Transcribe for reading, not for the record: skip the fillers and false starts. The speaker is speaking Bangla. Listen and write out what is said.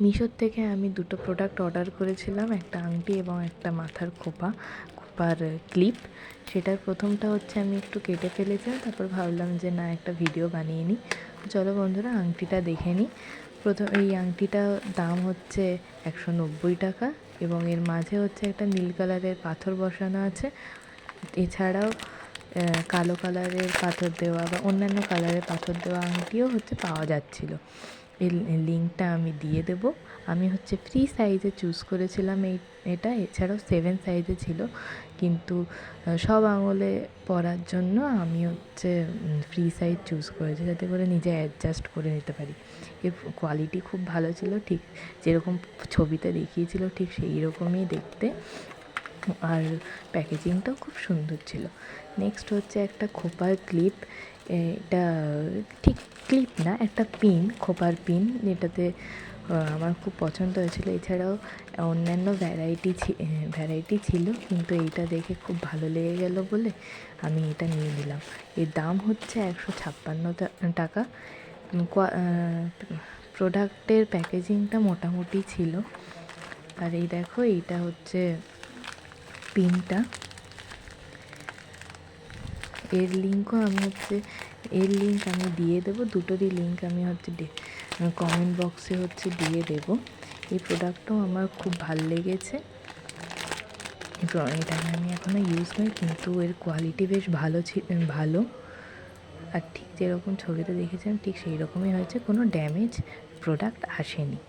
মিশোর থেকে আমি দুটো প্রোডাক্ট অর্ডার করেছিলাম, একটা আংটি এবং একটা মাথার খোপার ক্লিপ। সেটার প্রথমটা হচ্ছে আমি একটু কেটে ফেলেছিলাম, তারপর ভাবলাম যে না একটা ভিডিও বানিয়ে নিই। চলো বন্ধুরা আংটিটা দেখে নিই। এই আংটিটার দাম হচ্ছে 190 টাকা এবং এর মাঝে হচ্ছে একটা নীল কালারের পাথর বসানো আছে। এছাড়াও কালো কালারের পাথর দেওয়া বা অন্যান্য কালারের পাথর দেওয়া আংটিও হচ্ছে পাওয়া যাচ্ছিলো। এর লিঙ্কটা আমি দিয়ে দেব। আমি হচ্ছে ফ্রি সাইজে চুজ করেছিলাম এটা। এছাড়াও 7 সাইজে ছিল, কিন্তু সব আঙুলে পরার জন্য আমি হচ্ছে ফ্রি সাইজ চুজ করেছি, যাতে করে নিজে অ্যাডজাস্ট করে নিতে পারি। এর কোয়ালিটি খুব ভালো ছিল, ঠিক যেরকম ছবিতে দেখিয়েছিল ঠিক সেই রকমই দেখতে, আর প্যাকেজিংটাও খুব সুন্দর ছিল। নেক্সট হচ্ছে একটা খোপার ক্লিপ। এটা ঠিক ক্লিপ না, একটা পিন, খোপার পিন, যেটাতে আমার খুব পছন্দ হয়েছিল। এছাড়াও অন্যান্য ভ্যারাইটি ছিল, কিন্তু এইটা দেখে খুব ভালো লেগে গেল বলে আমি এটা নিয়ে নিলাম। এর দাম হচ্ছে 156 টাকা। প্রোডাক্টের প্যাকেজিংটা মোটামুটি ছিল। আর এই দেখো, এইটা হচ্ছে পিনটা। এর লিঙ্ক আমি দিয়ে দেবো। দুটোরই লিঙ্ক আমি হচ্ছে কমেন্ট বক্সে হচ্ছে দিয়ে দেবো। এই প্রোডাক্টটাও আমার খুব ভালো লেগেছে। এটা আমি এখনও ইউজ করি, কিন্তু এর কোয়ালিটি বেশ ভালো, আর ঠিক যেরকম ছবিতে দেখেছিলাম ঠিক সেই রকমই হয়েছে, কোনো ড্যামেজ প্রোডাক্ট আসেনি।